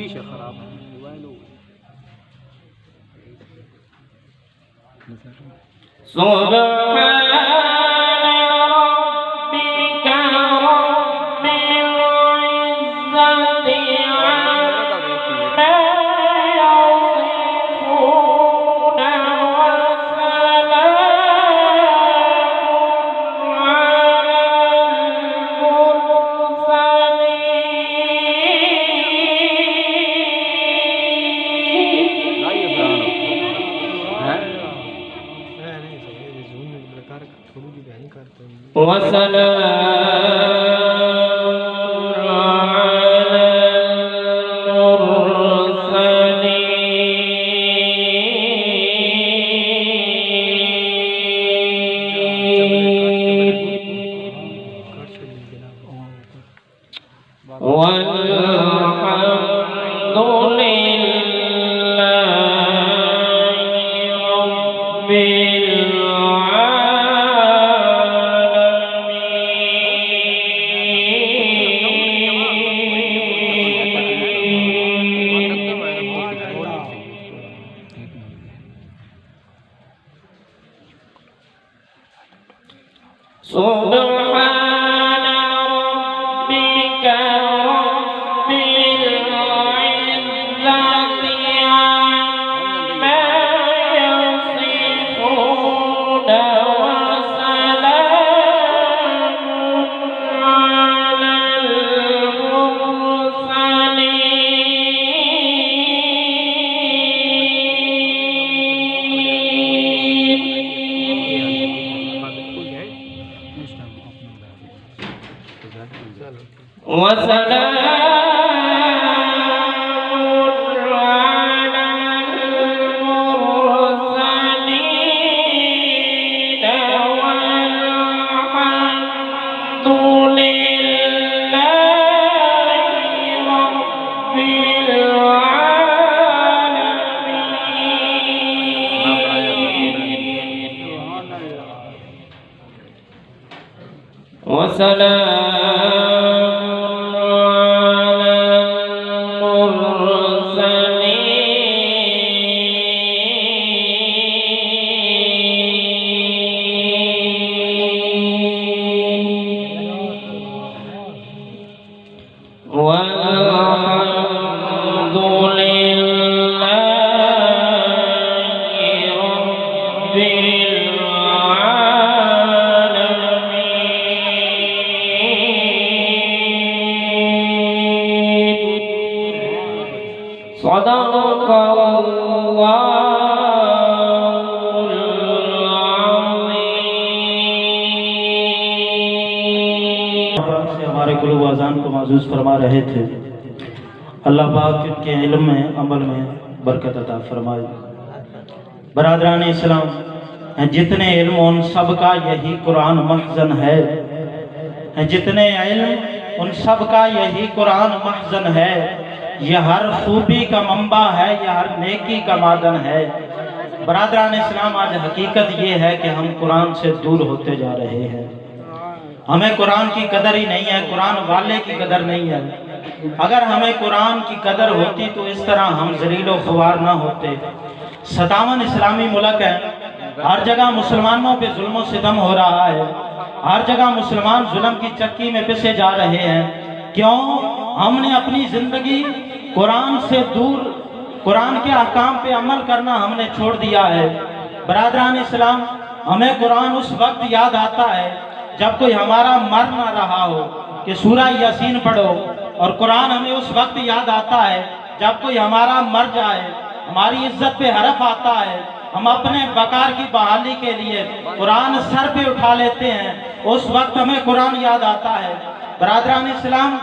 شیشہ خراب ہے موبائل ہو فرما رہے تھے اللہ پاک کے علم میں عمل میں برکت عطا فرمائے۔ برادران اسلام، جتنے علم ان سب کا یہی قرآن مخزن ہے، جتنے علم ان سب کا یہی قرآن مخزن ہے، یہ ہر خوبی کا منبع ہے، یہ ہر نیکی کا معدن ہے۔ برادران اسلام، آج حقیقت یہ ہے کہ ہم قرآن سے دور ہوتے جا رہے ہیں، ہمیں قرآن کی قدر ہی نہیں ہے، قرآن والے کی قدر نہیں ہے۔ اگر ہمیں قرآن کی قدر ہوتی تو اس طرح ہم ذلیل و خوار نہ ہوتے۔ 57 اسلامی ملک ہے، ہر جگہ مسلمانوں پہ ظلم و ستم ہو رہا ہے، ہر جگہ مسلمان ظلم کی چکی میں پسے جا رہے ہیں۔ کیوں؟ ہم نے اپنی زندگی قرآن سے دور، قرآن کے احکام پہ عمل کرنا ہم نے چھوڑ دیا ہے۔ برادران اسلام، ہمیں قرآن اس وقت یاد آتا ہے جب کوئی ہمارا مر نہ رہا ہو کہ سورہ یاسین پڑھو، اور قرآن ہمیں اس وقت یاد آتا ہے جب کوئی ہمارا مر جائے، ہماری عزت پہ حرف آتا ہے، ہم اپنے وقار کی بحالی کے لیے قرآن سر پہ اٹھا لیتے ہیں، اس وقت ہمیں قرآن یاد آتا ہے۔ برادران اسلام،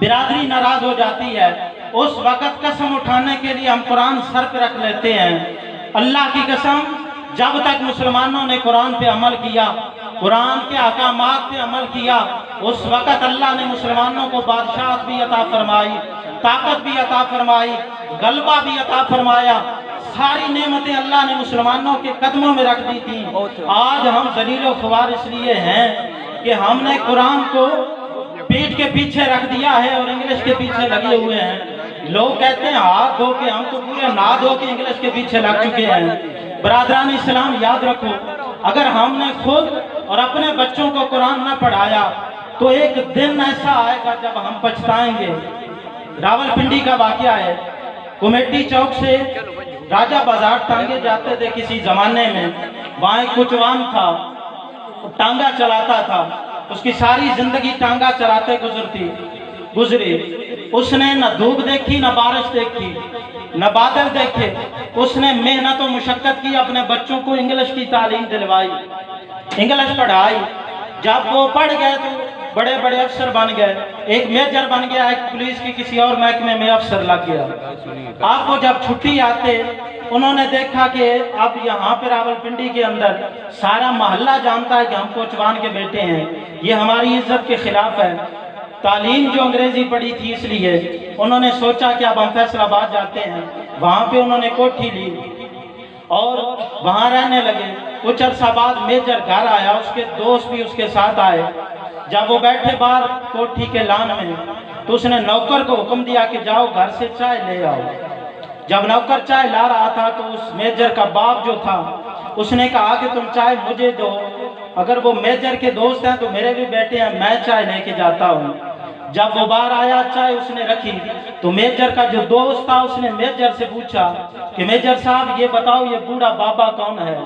برادری ناراض ہو جاتی ہے، اس وقت قسم اٹھانے کے لیے ہم قرآن سر پہ رکھ لیتے ہیں۔ اللہ کی قسم، جب تک مسلمانوں نے قرآن پہ عمل کیا، قرآن کے احکامات پہ عمل کیا، اس وقت اللہ نے مسلمانوں کو بادشاہت بھی عطا فرمائی، طاقت بھی عطا فرمائی، غلبہ بھی عطا فرمایا، ساری نعمتیں اللہ نے مسلمانوں کے قدموں میں رکھ دی تھیں۔ آج ہم ذلیل و خوار اس لیے ہیں کہ ہم نے قرآن کو पीठ के पीछे रख दिया है और इंग्लिश के पीछे लगे हुए हैं। लोग कहते हैं हाथ धो के, हम तो पूरे नहा धो के इंग्लिश के पीछे लग चुके हैं। बरादरान इस्लाम याद रखो, अगर हमने खुद और अपने बच्चों को कुरान न पढ़ाया तो एक दिन ऐसा आएगा जब हम पछताएंगे। रावलपिंडी का वाकया है, कमेटी चौक से राजा बाजार टांगे जाते थे किसी जमाने में। वहाँ एक कुचवान था, टांगा चलाता था, उसकी सारी जिंदगी टांगा चलाते गुजरी। उसने न धूप देखी, न बारिश देखी, न बादल देखे। उसने मेहनत और मुशक्कत की, अपने बच्चों को इंग्लिश की तालीम दिलवाई, इंग्लिश पढ़ाई। जब वो पढ़ गए तो बड़े बड़े अफसर बन गए। एक मेजर बन गया, एक पुलिस की किसी और महकमे में अफसर लग गया। आपको जब छुट्टी आते, उन्होंने देखा कि अब यहाँ पे रावलपिंडी के अंदर सारा मोहल्ला जानता है कि हम कोचवान के बेटे हैं, ये हमारी इज्जत के खिलाफ है। तालीम जो अंग्रेजी पढ़ी थी, इसलिए उन्होंने सोचा कि अब हम फैसलाबाद जाते हैं। वहाँ पे उन्होंने कोठी ली और वहाँ रहने लगे। कुछ अरसा बाद मेजर घर आया, उसके दोस्त भी उसके साथ आए। जब वो बैठे बाहर कोठी के लान में, तो उसने नौकर को हुक्म दिया कि जाओ घर से चाय ले आओ। जब नौकर चाय ला रहा था तो उस मेजर का बाप जो था, उसने कहा कि तुम चाय मुझे दो, अगर वो मेजर के दोस्त हैं तो मेरे भी बेटे हैं, मैं चाय लेके जाता हूँ। जब वो बाहर आया, चाय उसने रखी तो मेजर का जो दोस्त था उसने मेजर से पूछा कि मेजर साहब ये बताओ, ये बूढ़ा बाबा कौन है?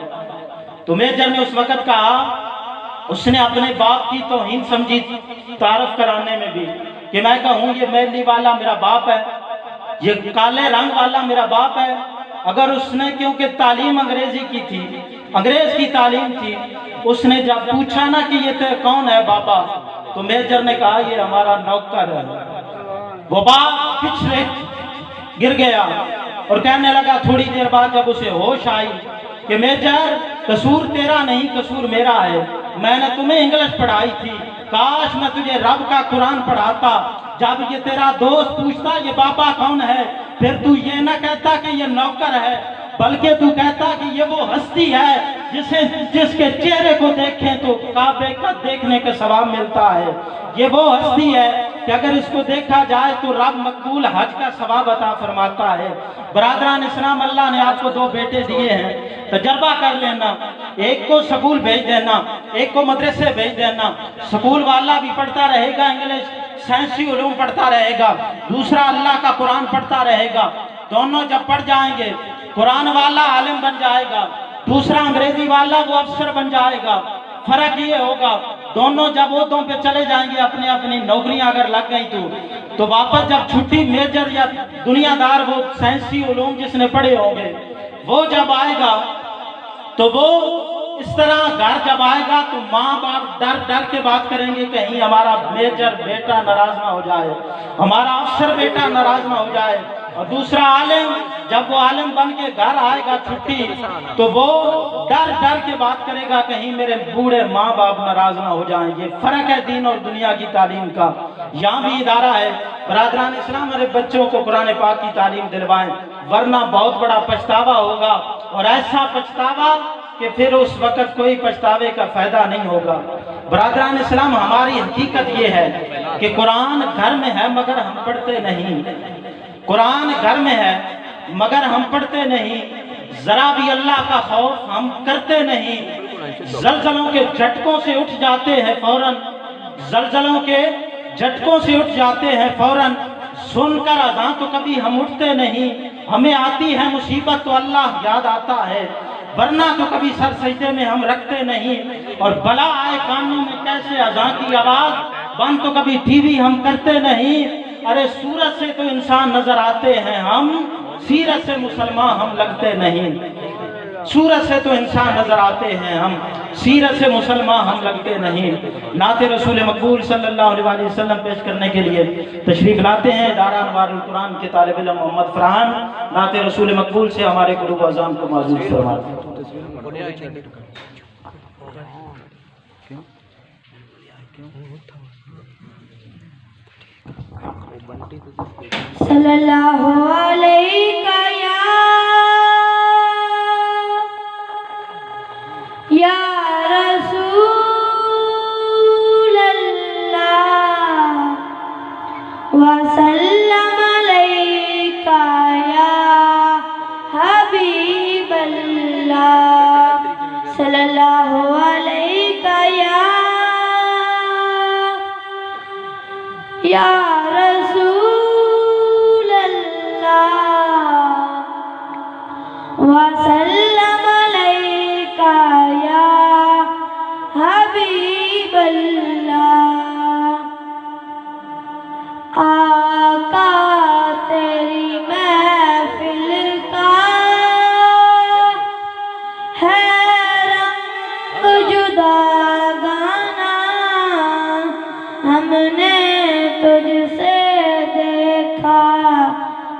तो मेजर ने उस वक्त कहा, उसने अपने बाप की तौहीन समझी तारफ कराने में भी, कि मैं कहूँ ये मैली वाला मेरा बाप है, ये काले रंग वाला मेरा बाप है। अगर उसने, क्योंकि तालीम अंग्रेजी की थी, अंग्रेज की तालीम थी, उसने जब पूछा ना कि ये तो कौन है बाबा, तो मेजर ने कहा ये हमारा नौकर है। वो बाप पिछले गिर गया और कहने लगा, थोड़ी देर बाद जब उसे होश आई कि मेजर कसूर तेरा नहीं, कसूर मेरा है, मैंने तुम्हें इंग्लिश पढ़ाई थी, काश मैं तुझे रब का कुरान पढ़ाता। जब ये तेरा दोस्त पूछता ये बाबा कौन है, फिर तू ये ना कहता कि ये नौकर है, बल्कि तू कहता कि ये वो हस्ती है जिसके चेहरे को देखें तो काबे का देखने का सवाब मिलता है। ये वो हस्ती है कि अगर इसको देखा जाए तो रब मकबूल हज का सवाब अता फरमाता है। बरादरान इस्लाम, अल्लाह ने आपको दो बेटे दिए हैं, तजर्बा कर लेना। एक को स्कूल भेज देना, एक को मदरसे भेज देना। स्कूल वाला भी पढ़ता रहेगा इंग्लिश, साइंसी उलूम पढ़ता रहेगा, दूसरा अल्लाह का कुरान पढ़ता रहेगा। दोनों जब पढ़ जाएंगे, कुरान वाला आलिम बन जाएगा, दूसरा अंग्रेजी वाला वो अफसर बन जाएगा। फर्क ये होगा, दोनों जब ओहदों पे चले जाएंगे, अपनी अपनी नौकरियां अगर लग गई तो वापस जब छुट्टी, मेजर या दुनियादार, वो साइंसी उलूम जिसने पढ़े होंगे, वो जब आएगा तो वो इस तरह घर जब आएगा तो माँ बाप डर डर के बात करेंगे, कहीं हमारा मेजर बेटा नाराज ना हो जाए, हमारा अफसर बेटा नाराज ना हो जाए। और दूसरा आलिम, जब वो आलिम बन के घर आएगा छुट्टी, तो वो डर डर के बात करेगा, कहीं मेरे बूढ़े माँ बाप नाराज ना हो जाएं। ये फर्क है दीन और दुनिया की तालीम का। यहाँ भी इदारा है, बरादरान इस्लाम, मेरे बच्चों को कुरान पाक की तालीम दिलवाएं, वरना बहुत बड़ा पछतावा होगा, और ऐसा पछतावा कि फिर उस वक्त कोई पछतावे का फायदा नहीं होगा। बरादरान इस्लाम, हमारी हकीकत ये है कि कुरान घर में है मगर हम पढ़ते नहीं, कुरान घर में है मगर हम पढ़ते नहीं, जरा भी अल्लाह का खौफ हम करते नहीं। जलजलों के झटकों से उठ जाते हैं फौरन, जलजलों के झटकों से उठ जाते हैं फौरन, सुनकर अज़ान तो कभी हम उठते नहीं। हमें आती है मुसीबत तो अल्लाह याद आता है, वरना तो कभी सर सजदे में हम रखते नहीं। और बला आए कानों में कैसे अज़ान की आवाज़ बंद तो कभी टीवी हम करते नहीं। अरे सूरत से तो इंसान नजर आते हैं हम, सीरत से मुसलमान हम लगते नहीं। सूरत से तो इंसान नजर आते हैं हम, सीरत से मुसलमान हम लगते नहीं। नाते रसूल मकबूल सल्लल्लाहु अलैहि वसल्लम पेश करने के लिए तशरीफ लाते हैं दारा अनवारुल कुरान के तालिब इल्म मोहम्मद फरहान। नाते रसूल मकबूल से हमारे कुलूब व अज़ान को माज़ूर फरमाएं। सल्लल्लाहु अलैहि या रसूल अल्लाह।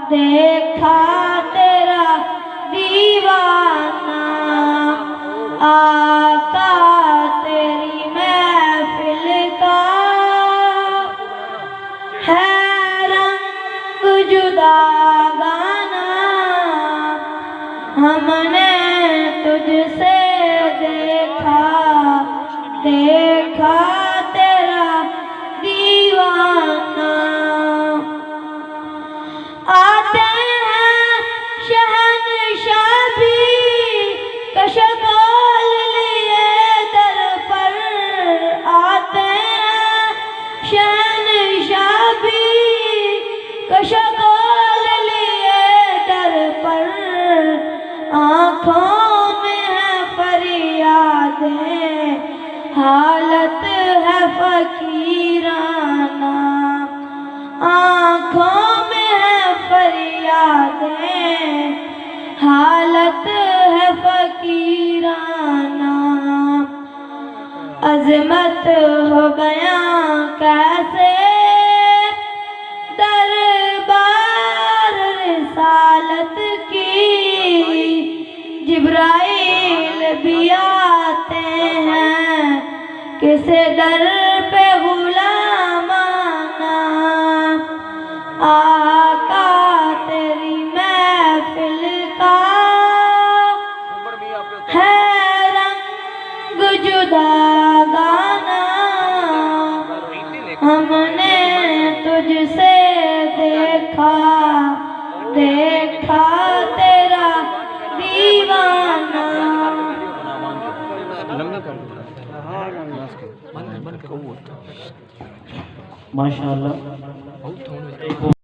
دیکھا تیرا دیوانہ آقا تیری محفل کا ہے رنگ جدا گانا ہم نے تجھ سے دیکھا تیرا دیوانہ آتے ہیں شہنشاہ بھی کشکول لیے در پر آتے ہیں شہنشاہ بھی کشکول لیے در پر آنکھوں میں ہے فریادیں حالت ہے فقیرانہ آنکھوں میں ہے فریادیں حالت ہے فقیرانہ عظمت ہو بیاں کیسے دربار رسالت کی جبرائیل بھی آتے ہیں کسے در پہ غلامانہ آقا تیری محفل کا ہے رنگ جدا گانا ہم نے تجھ سے دیکھا تیرا دیوانہ ماشاءاللہ